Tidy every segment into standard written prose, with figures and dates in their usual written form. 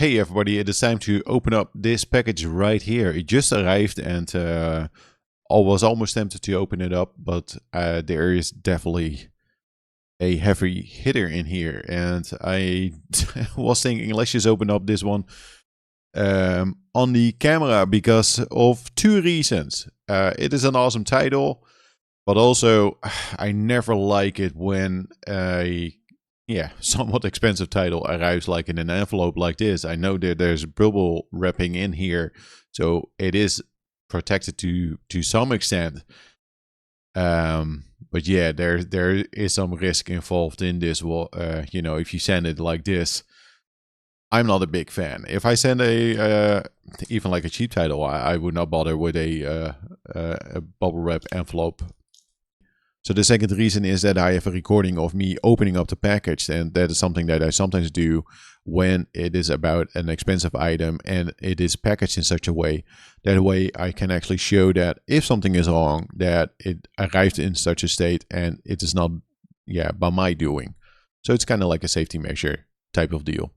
Hey everybody, it is time to open up this package right here. It just arrived and I was almost tempted to open it up, but there is definitely a heavy hitter in here. And I was thinking, let's just open up this one on the camera because of two reasons. It is an awesome title, but also I never like it when somewhat expensive title arrives like in an envelope like this. I know that there's bubble wrapping in here, so it is protected to some extent. But yeah, there is some risk involved in this. Well, you know, if you send it like this, I'm not a big fan. If I send a even like a cheap title, I would not bother with a bubble wrap envelope. So the second reason is that I have a recording of me opening up the package, and that is something that I sometimes do when it is about an expensive item and it is packaged in such a way that way I can actually show that if something is wrong, that it arrived in such a state and it is not by my doing. So it's kind of like a safety measure type of deal.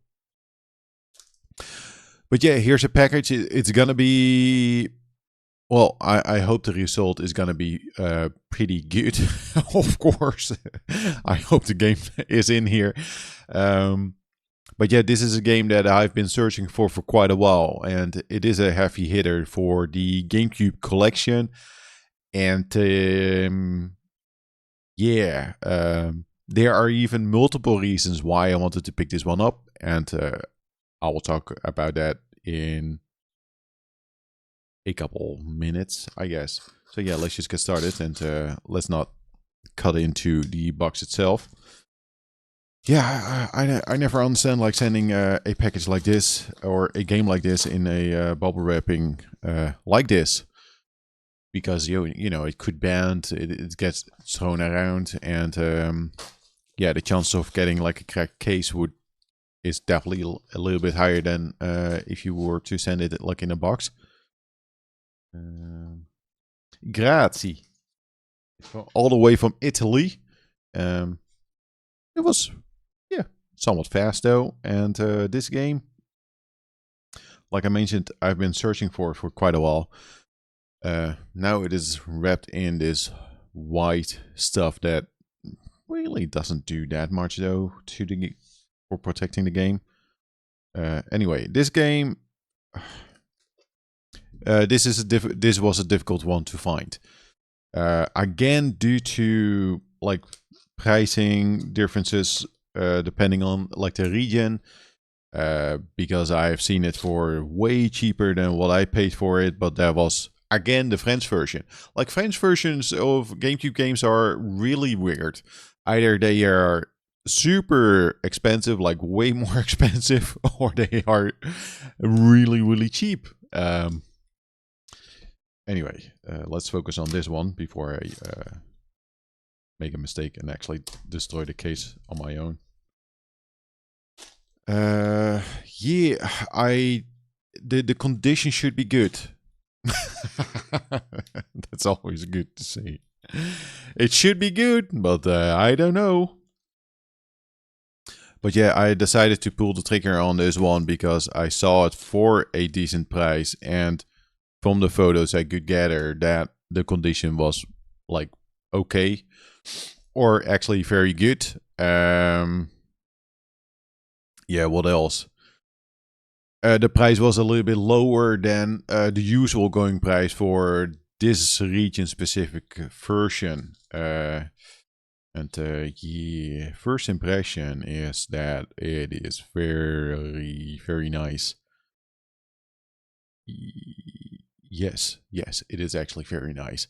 But yeah, here's a package. It's gonna be, well, I hope the result is going to be pretty good, of course. I hope the game is in here. But yeah, this is a game that I've been searching for quite a while. And it is a heavy hitter for the GameCube collection. And there are even multiple reasons why I wanted to pick this one up. And I will talk about that in a couple minutes, I guess. So yeah, let's just get started and let's not cut into the box itself. Yeah, I never understand like sending a package like this or a game like this in a bubble wrapping like this, because you know it could bend, it gets thrown around, and the chance of getting like a cracked case is definitely a little bit higher than if you were to send it like in a box. Grazie. All the way from Italy. It was, somewhat fast though. And this game, like I mentioned, I've been searching for quite a while. Now it is wrapped in this white stuff that really doesn't do that much though for protecting the game. Anyway, this game. This was a difficult one to find. Again, due to like pricing differences depending on like the region, because I've seen it for way cheaper than what I paid for it, but that was again the French version. Like French versions of GameCube games are really weird. Either they are super expensive, like way more expensive, or they are really, really cheap. Anyway, let's focus on this one before I make a mistake and actually destroy the case on my own. The condition should be good. That's always good to say. It should be good, but I don't know. But yeah, I decided to pull the trigger on this one because I saw it for a decent price, and from the photos I could gather that the condition was like okay, or actually very good. What else? The price was a little bit lower than the usual going price for this region specific version. First impression is that it is very, very nice. Yes, it is actually very nice.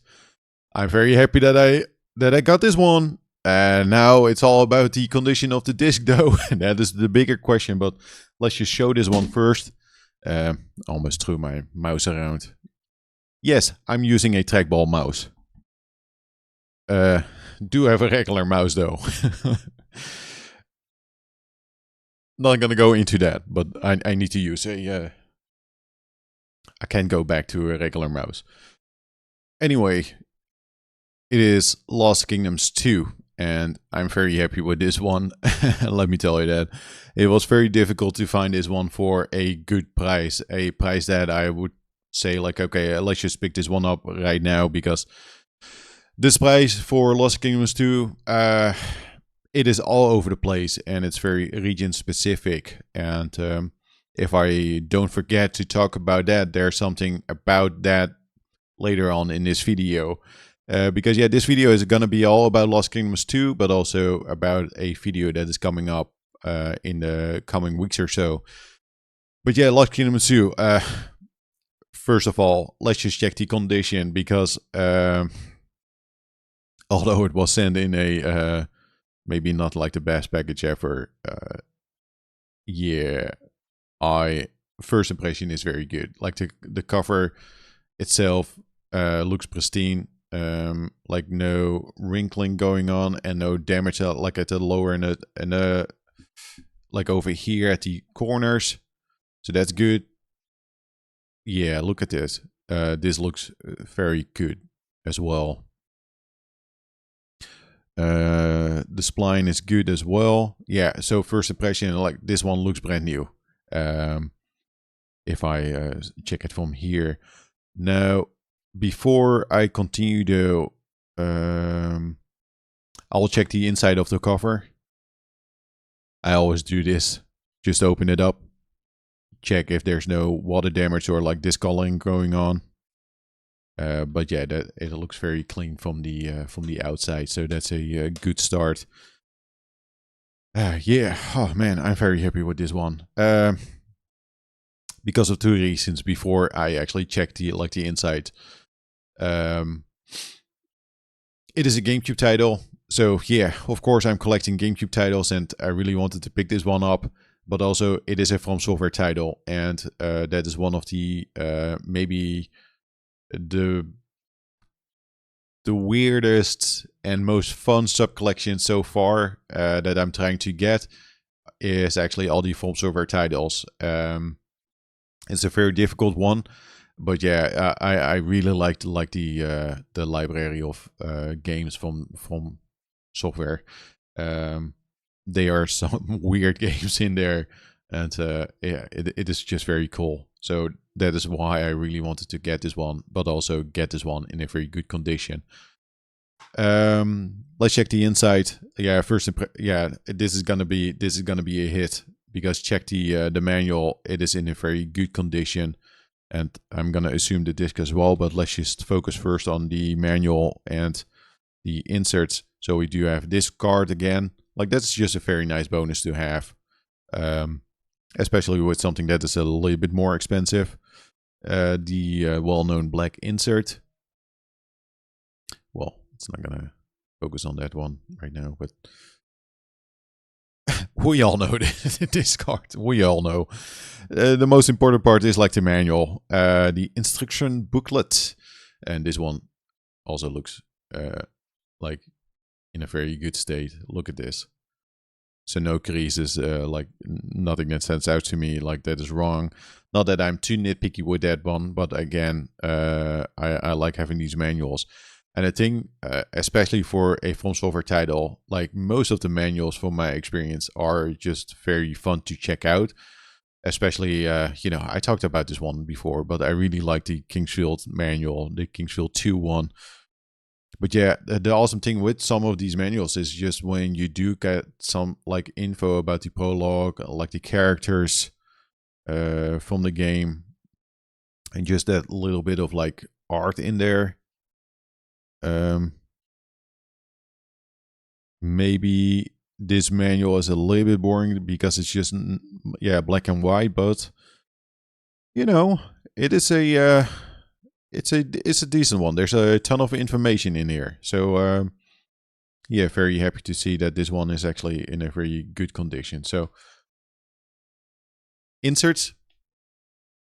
I'm very happy that I got this one. And now it's all about the condition of the disc though. That is the bigger question, but let's just show this one first. Almost threw my mouse around. Yes, I'm using a trackball mouse. Do have a regular mouse though. Not gonna go into that, but I need to use a I can't go back to a regular mouse. Anyway, it is Lost Kingdoms 2. and I'm very happy with this one. Let me tell you that. It was very difficult to find this one for a good price. A price that I would say like, okay, let's just pick this one up right now, because this price for Lost Kingdoms 2, it is all over the place, and it's very region specific. And if I don't forget to talk about that, there's something about that later on in this video. Because yeah, this video is going to be all about Lost Kingdoms 2, but also about a video that is coming up in the coming weeks or so. But yeah, Lost Kingdoms 2. First of all, let's just check the condition, because although it was sent in a maybe not like the best package ever, yeah, first impression is very good. Like the cover itself looks pristine. Like no wrinkling going on and no damage like at the lower and like over here at the corners, so that's good. Yeah, look at this. This looks very good as well. The spline is good as well. Yeah, so first impression, like this one looks brand new. If I check it from here now. Before I continue though, I'll check the inside of the cover. I always do this. Just open it up. Check if there's no water damage or like discoloring going on. But yeah, it looks very clean from the outside, so that's a good start. Yeah, oh man, I'm very happy with this one. Because of two reasons. Before I actually checked the inside. It is a GameCube title, so yeah, of course I'm collecting GameCube titles, and I really wanted to pick this one up. But also, it is a From Software title, and that is one of the maybe the weirdest and most fun sub collections so far that I'm trying to get. Is actually all the From Software titles. It's a very difficult one. But yeah, I really like the library of games from Software. There are some weird games in there, and yeah, it is just very cool. So that is why I really wanted to get this one, but also get this one in a very good condition. Let's check the inside. Yeah, yeah, this is gonna be a hit, because check the manual. It is in a very good condition. And I'm going to assume the disc as well, but let's just focus first on the manual and the inserts. So we do have this card again. Like, that's just a very nice bonus to have. Especially with something that is a little bit more expensive. The well-known black insert. Well, it's not going to focus on that one right now, but... we all know this card. We all know. The most important part is like the manual, the instruction booklet, and this one also looks like in a very good state. Look at this. So no creases, like nothing that stands out to me like that is wrong. Not that I'm too nitpicky with that one, but again, I like having these manuals. And I think, especially for a From Software title, like most of the manuals from my experience are just very fun to check out. Especially, you know, I talked about this one before, but I really like the Kingsfield manual, the Kingsfield 2 one. But yeah, the awesome thing with some of these manuals is just when you do get some like info about the prologue, like the characters from the game, and just that little bit of like art in there. Maybe this manual is a little bit boring because it's just, yeah, black and white, but you know, it is a it's a decent one. There's a ton of information in here. So yeah, very happy to see that this one is actually in a very good condition. So inserts,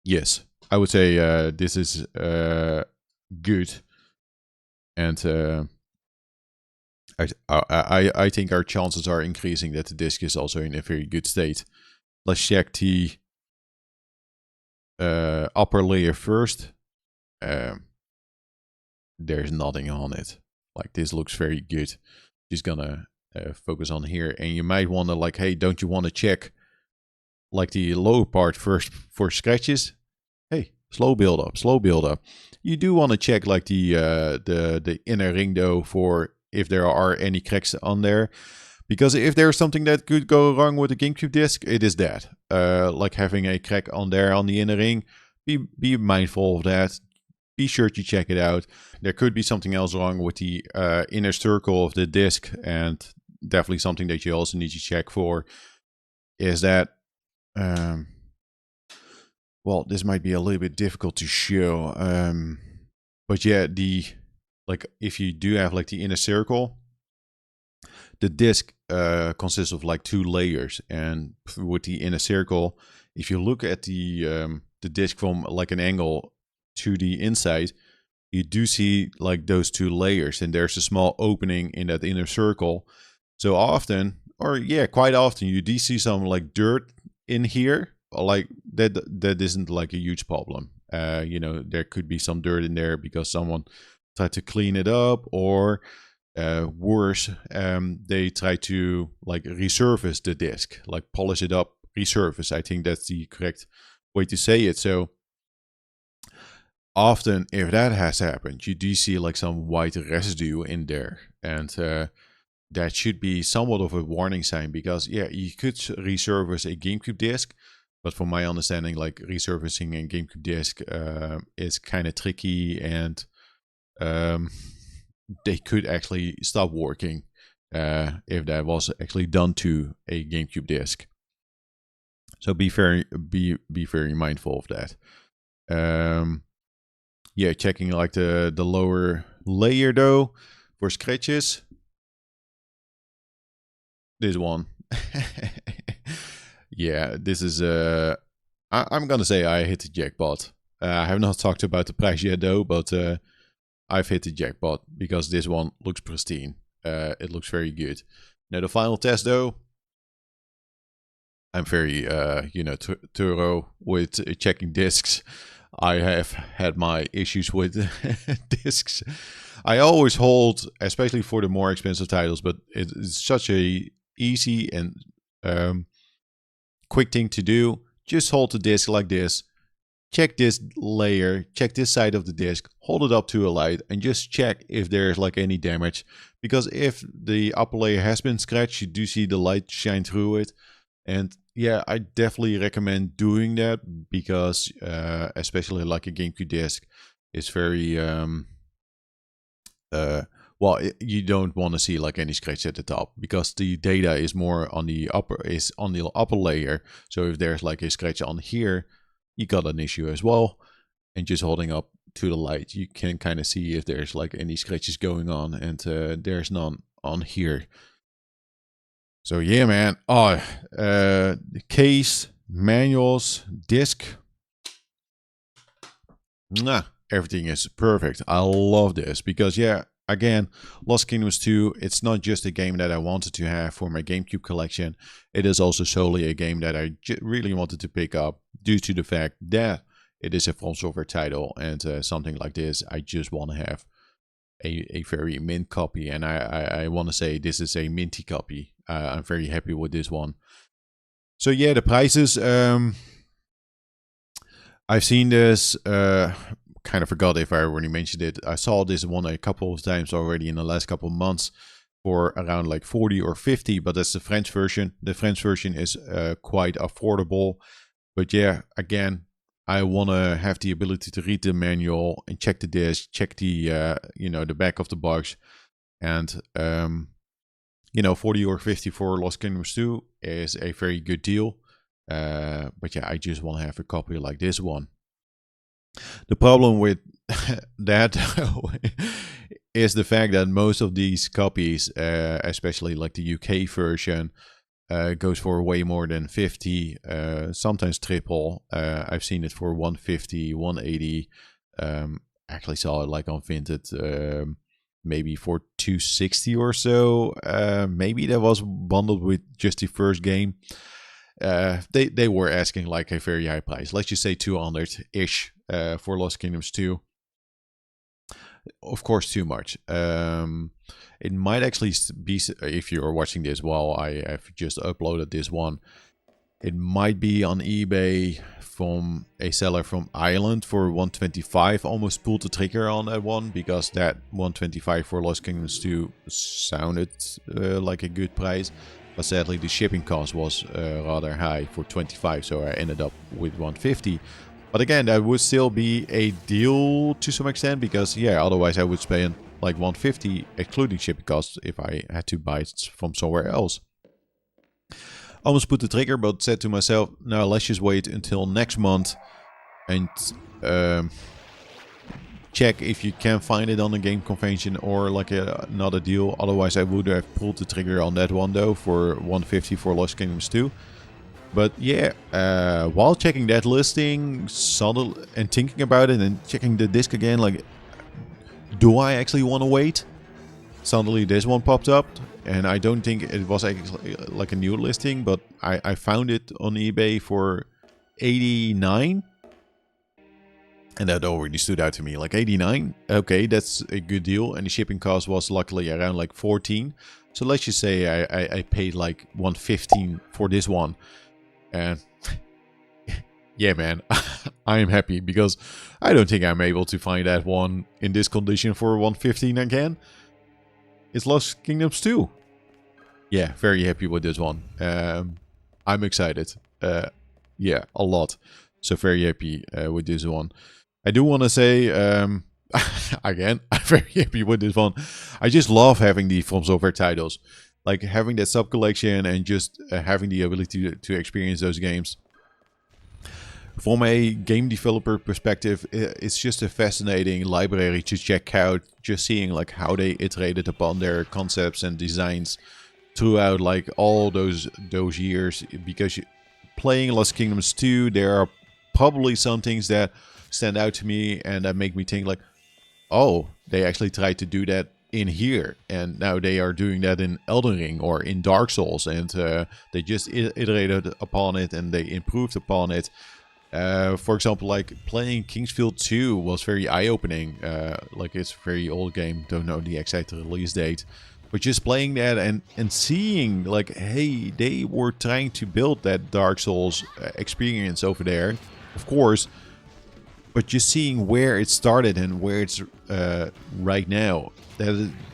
yes, I would say this is good. And I think our chances are increasing that the disc is also in a very good state. Let's check the upper layer first. There's nothing on it. Like, this looks very good. just gonna focus on here. And you might wonder, like, hey, don't you want to check like the lower part first for scratches? Hey, slow build up, slow build up. You do want to check like the inner ring though, for if there are any cracks on there. Because if there's something that could go wrong with the GameCube disc, it is that. Like having a crack on there on the inner ring. Be mindful of that. Be sure to check it out. There could be something else wrong with the inner circle of the disc, and definitely something that you also need to check for is that, well, this might be a little bit difficult to show, but yeah, like if you do have like the inner circle, the disc consists of like 2 layers, and with the inner circle, if you look at the disc from like an angle to the inside, you do see like those 2 layers, and there's a small opening in that inner circle. So often, or yeah, quite often, you do see some like dirt in here. Like that isn't like a huge problem. You know, there could be some dirt in there because someone tried to clean it up, or worse, they try to like resurface the disc, like polish it up, resurface. I think that's the correct way to say it. So often, if that has happened, you do see like some white residue in there, and that should be somewhat of a warning sign, because yeah, you could resurface a GameCube disc, but from my understanding, like resurfacing a GameCube disc is kind of tricky, and they could actually stop working if that was actually done to a GameCube disc. So be very mindful of that. Yeah, checking like the lower layer though for scratches. This one. Yeah, this is I'm gonna say I hit the jackpot. I have not talked about the price yet though, but I've hit the jackpot because this one looks pristine. It looks very good. Now the final test though, I'm very thorough with checking discs. I have had my issues with discs. I always hold, especially for the more expensive titles, but it's such a easy and quick thing to do. Just hold the disc like this. Check this layer, check this side of the disc, hold it up to a light, and just check if there's like any damage. Because if the upper layer has been scratched, you do see the light shine through it. And yeah, I definitely recommend doing that, because especially like a GameCube disc is very well, you don't want to see like any scratch at the top, because the data is more on the upper layer. So if there's like a scratch on here, you got an issue as well. And just holding up to the light, you can kind of see if there's like any scratches going on, and there's none on here. So yeah, man. The case, manuals, disc. Everything is perfect. I love this because yeah, again, Lost Kingdoms 2, it's not just a game that I wanted to have for my GameCube collection. It is also solely a game that I really wanted to pick up due to the fact that it is a From Software title, and something like this, I just want to have a very mint copy, and I want to say this is a minty copy. I'm very happy with this one. So yeah, the prices. I've seen this. Kind of forgot if I already mentioned it. I saw this one a couple of times already in the last couple of months for around like 40 or 50, but that's the French version. The French version is quite affordable. But yeah, again, I want to have the ability to read the manual and check the disc, check the the back of the box, and 40 or 50 for Lost Kingdoms 2 is a very good deal. But yeah, I just want to have a copy like this one. The problem with that is the fact that most of these copies, especially like the UK version, goes for way more than 50, sometimes triple. I've seen it for 150, 180. Actually saw it like on Vinted, maybe for 260 or so. Maybe that was bundled with just the first game. They were asking like a very high price. Let's just say 200-ish for Lost Kingdoms 2. of course, too much. It might actually be, if you're watching this while I have just uploaded this one, it might be on eBay from a seller from Ireland for 125. Almost pulled the trigger on that one because that 125 for Lost Kingdoms 2 sounded like a good price. But sadly the shipping cost was rather high for 25, so I ended up with 150. But again, that would still be a deal to some extent because, yeah, otherwise I would spend like 150 excluding shipping costs if I had to buy it from somewhere else. Almost put the trigger, but said to myself, no, let's just wait until next month and check if you can find it on a game convention or like another deal. Otherwise, I would have pulled the trigger on that one though for 150 for Lost Kingdoms 2. But yeah, while checking that listing and thinking about it and checking the disc again, like, do I actually want to wait? Suddenly this one popped up, and I don't think it was actually like a new listing, but I found it on eBay for 89. And that already stood out to me, like 89. Okay, that's a good deal. And the shipping cost was luckily around like 14. So let's just say I paid like 115 for this one. And yeah, man, I am happy because I don't think I'm able to find that one in this condition for 115 again. It's Lost Kingdoms 2. Yeah, very happy with this one. I'm excited. Yeah, a lot. So very happy with this one. I do want to say, again, I'm very happy with this one. I just love having the From Software titles. Like having that sub-collection and just having the ability to experience those games. From a game developer perspective, it's just a fascinating library to check out. Just seeing like how they iterated upon their concepts and designs throughout like all those years. Because playing Lost Kingdoms 2, there are probably some things that stand out to me and that make me think like, oh, they actually tried to do that in here, and now they are doing that in Elden Ring or in Dark Souls, and they just iterated upon it and they improved upon it. For example, like playing Kingsfield 2 was very eye-opening. Like it's a very old game, don't know the exact release date. But just playing that and seeing like, hey, they were trying to build that Dark Souls experience over there, of course. But just seeing where it started and where it's right now,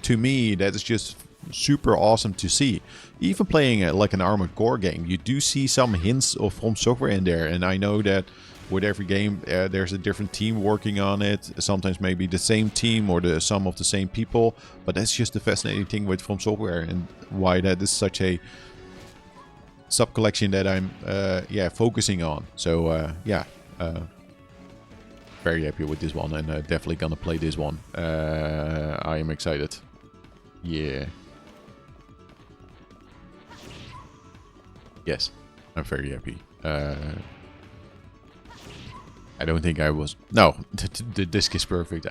to me, that is just super awesome to see. Even playing like an Armored Core game, you do see some hints of From Software in there. And I know that with every game, there's a different team working on it. Sometimes maybe the same team or some of the same people. But that's just the fascinating thing with From Software and why that is such a sub-collection that I'm focusing on. So very happy with this one, and definitely gonna play this one. I am excited. Yeah. Yes, I'm very happy. I don't think I was... No, the disc is perfect.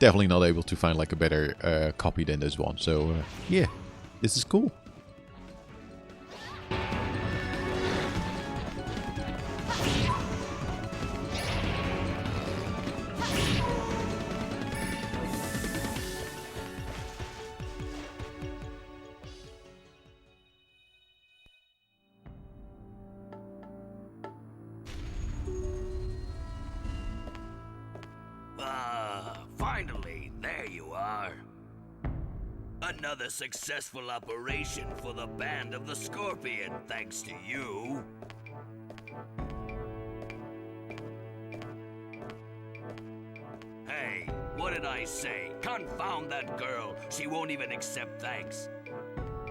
Definitely not able to find like a better copy than this one. So yeah, this is cool. Finally, there you are. Another successful operation for the Band of the Scorpion, thanks to you. Hey, what did I say? Confound that girl. She won't even accept thanks.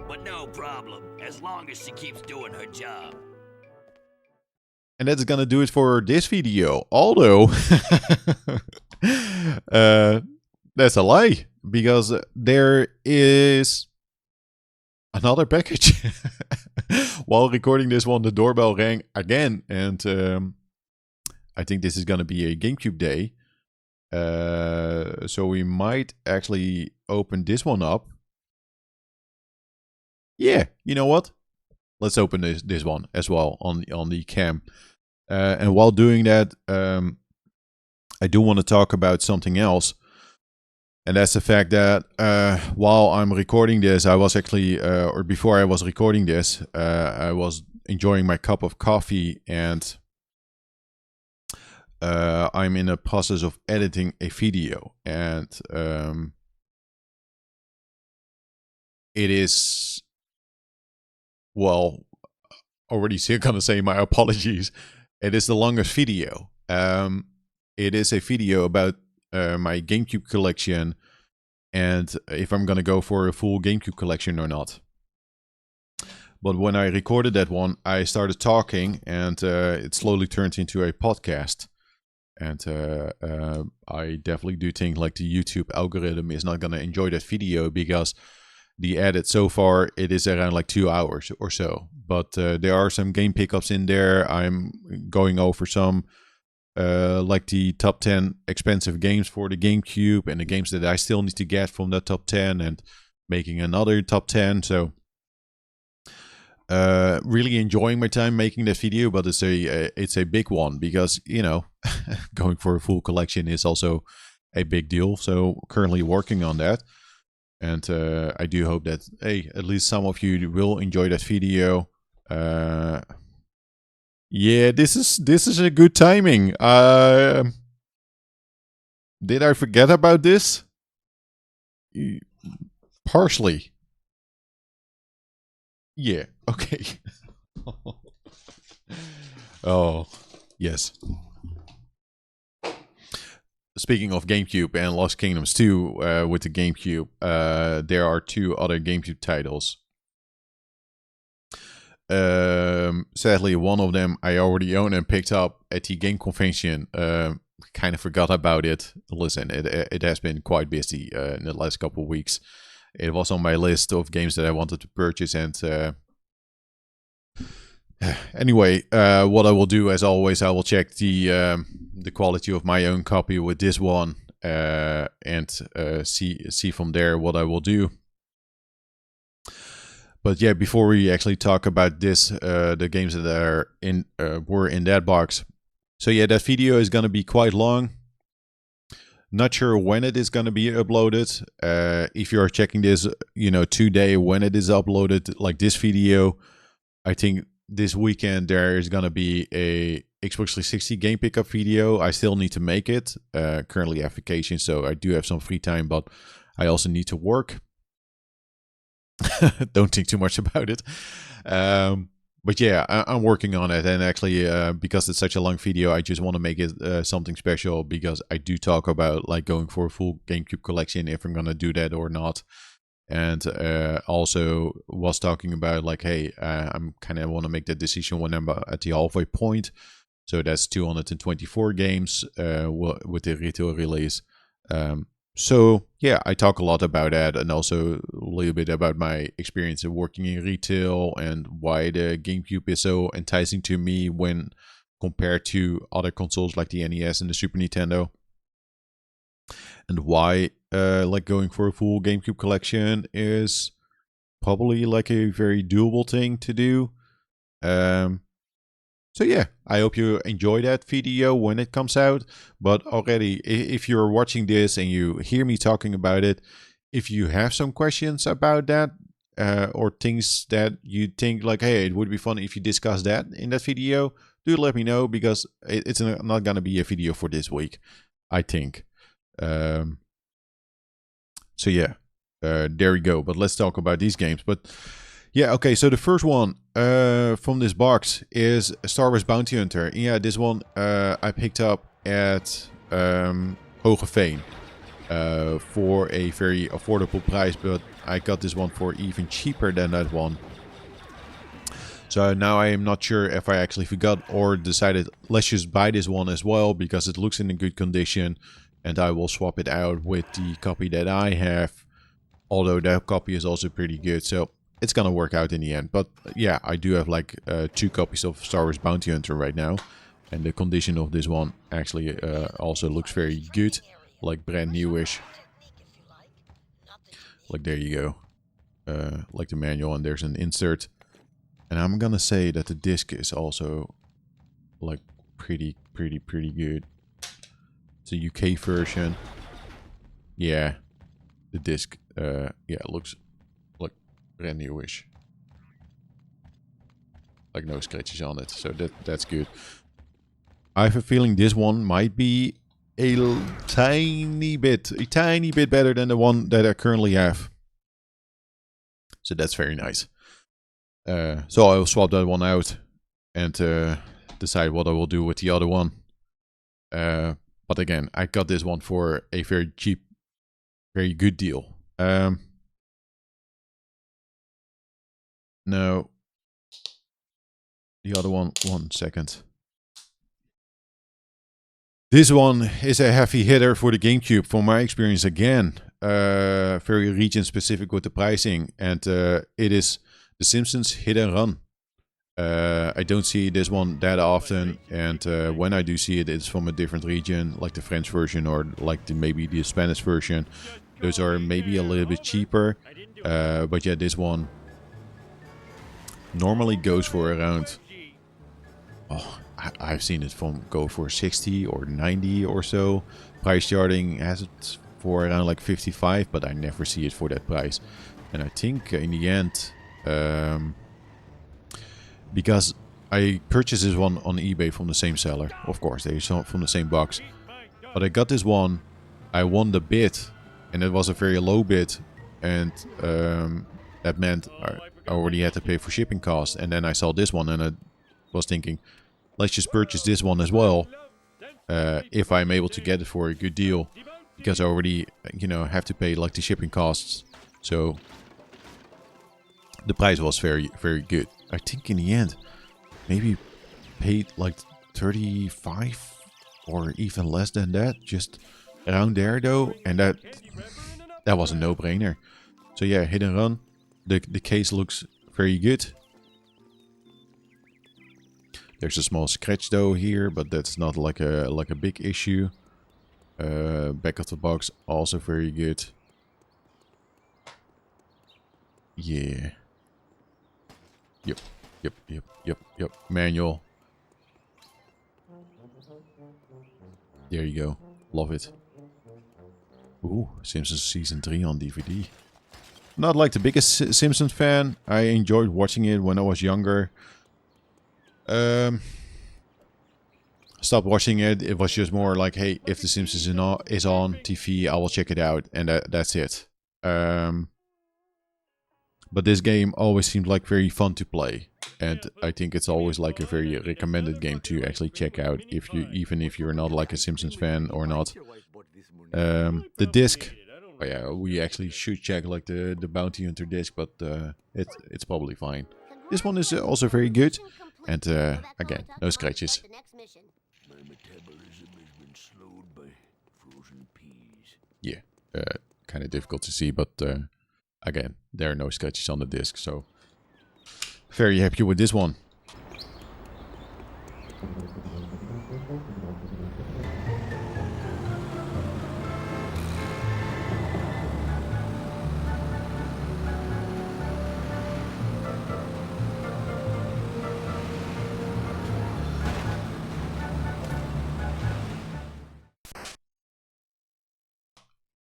But no problem, as long as she keeps doing her job. And that's gonna do it for this video. Although, that's a lie. Because there is another package. While recording this one, the doorbell rang again. And I think this is gonna be a GameCube day. So we might actually open this one up. Yeah, you know what? Let's open this one as well on the cam. And while doing that, I do want to talk about something else. And that's the fact that while I'm recording this, I was actually, or before I was recording this, I was enjoying my cup of coffee, and I'm in a process of editing a video. And it is, well, already going to say my apologies. It is the longest video. It is a video about my GameCube collection, and if I'm gonna go for a full GameCube collection or not. But when I recorded that one, I started talking, and it slowly turned into a podcast. And I definitely do think like the YouTube algorithm is not gonna enjoy that video, because the edit so far, it is around like 2 hours or so. But there are some game pickups in there. I'm going over some like the top 10 expensive games for the GameCube, and the games that I still need to get from that top 10, and making another top 10. So really enjoying my time making that video, but it's a big one, because, you know, going for a full collection is also a big deal. So currently working on that. And I do hope that, hey, at least some of you will enjoy that video. Yeah, this is a good timing. Did I forget about this? Partially. Yeah, okay. Oh, yes. Speaking of GameCube and Lost Kingdoms 2 with the GameCube, there are 2 other GameCube titles. Sadly, one of them I already own and picked up at the game convention. Kind of forgot about it. Listen, it has been quite busy in the last couple of weeks. It was on my list of games that I wanted to purchase, and anyway, what I will do, as always, I will check the quality of my own copy with this one, and see from there what I will do. But yeah, before we actually talk about this, the games that are were in that box. So yeah, that video is gonna be quite long. Not sure when it is gonna be uploaded. If you are checking this, you know, today when it is uploaded, like this video, I think this weekend there is gonna be a Xbox 360 game pickup video. I still need to make it. Currently I have vacation, so I do have some free time, but I also need to work. Don't think too much about it. But yeah, I'm working on it, and actually, because it's such a long video, I just want to make it something special, because I do talk about like going for a full GameCube collection, if I'm gonna do that or not. And also was talking about like, hey, I'm kind of want to make that decision when I'm at the halfway point. So that's 224 games with the retail release. So yeah, I talk a lot about that, and also a little bit about my experience of working in retail, and why the GameCube is so enticing to me when compared to other consoles like the NES and the Super Nintendo, and why like going for a full GameCube collection is probably like a very doable thing to do. So yeah, I hope you enjoy that video when it comes out. But already, if you're watching this and you hear me talking about it, if you have some questions about that, or things that you think like, hey, it would be fun if you discuss that in that video, do let me know, because it's not gonna be a video for this week, I think. So yeah, there we go. But let's talk about these games. But yeah, okay, so the first one from this box is Star Wars Bounty Hunter. Yeah, this one I picked up at Hogeveen for a very affordable price, but I got this one for even cheaper than that one. So now I am not sure if I actually forgot or decided, let's just buy this one as well, because it looks in a good condition, and I will swap it out with the copy that I have, although that copy is also pretty good. So it's gonna work out in the end. But yeah, I do have like 2 copies of Star Wars Bounty Hunter right now, and the condition of this one actually also looks very good, like brand newish. Like there you go, like the manual, and there's an insert. And I'm gonna say that the disc is also like pretty good. It's a UK version. Yeah, the disc. Yeah, it looks like brand newish. Like no scratches on it, so that's good. I have a feeling this one might be a tiny bit better than the one that I currently have. So that's very nice. So I will swap that one out and decide what I will do with the other one. But again, I got this one for a very cheap, very good deal. Now, the other one 1 second. This one is a heavy hitter for the GameCube, from my experience again. Very region specific with the pricing, and it is The Simpsons Hit and Run. I don't see this one that often, and when I do see it, it's from a different region, like the French version or like maybe the Spanish version. Those are maybe a little bit cheaper, but yeah, this one normally goes for around... Oh, I've seen it go for 60 or 90 or so. Price charting has it for around like 55, but I never see it for that price. And I think in the end, because I purchased this one on eBay from the same seller, of course, they sold from the same box. But I got this one, I won the bid, and it was a very low bid, and that meant I already had to pay for shipping costs. And then I saw this one, and I was thinking, let's just purchase this one as well, if I'm able to get it for a good deal, because I already, you know, have to pay like the shipping costs. So the price was very, very good. I think in the end, maybe paid like 35 or even less than that, just around there though, and that was a no-brainer. So yeah, Hit and Run. The case looks very good. There's a small scratch though here, but that's not like a big issue. Back of the box also very good. Yeah. Yep. Manual. There you go. Love it. Ooh, Simpsons Season 3 on DVD. Not like the biggest Simpsons fan. I enjoyed watching it when I was younger. Stopped watching it. It was just more like, hey, if The Simpsons is on TV, I will check it out, and that's it. But this game always seemed like very fun to play, and I think it's always like a very recommended game to actually check out, even if you're not like a Simpsons fan or not. The disc, oh yeah, we actually should check like the Bounty Hunter disc, but it's probably fine. This one is also very good, and again, no scratches. My metabolism has been slowed by frozen peas. Yeah, kind of difficult to see, but again, there are no scratches on the disc, so very happy with this one.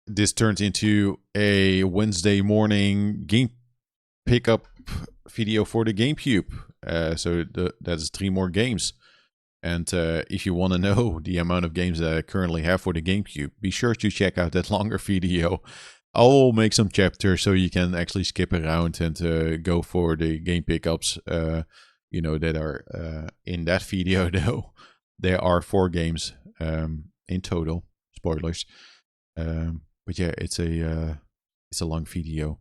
This turns into a Wednesday morning game pickup video for the GameCube. So that's 3 more games. And if you want to know the amount of games that I currently have for the GameCube, be sure to check out that longer video. I will make some chapters so you can actually skip around and go for the game pickups, you know, that are in that video though. There are 4 games in total. Spoilers. But yeah, it's a long video.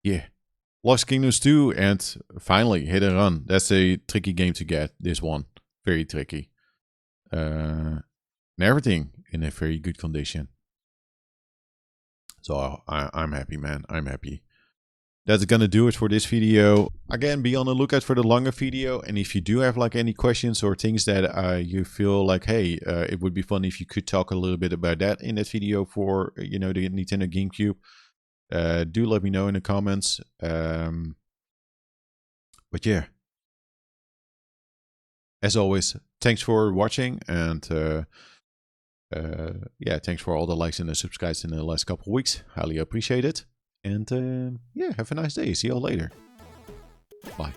Yeah. Lost Kingdoms 2 and finally Hit and Run. That's a tricky game to get, this one. Very tricky. And everything in a very good condition. So I'm happy, man. I'm happy. That's gonna do it for this video. Again, be on the lookout for the longer video. And if you do have like any questions or things that you feel like, hey, it would be fun if you could talk a little bit about that in that video for, you know, the Nintendo GameCube. Do let me know in the comments. But yeah, as always, thanks for watching, and yeah, thanks for all the likes and the subscribes in the last couple of weeks. Highly appreciate it. And yeah, have a nice day. See you all later. Bye.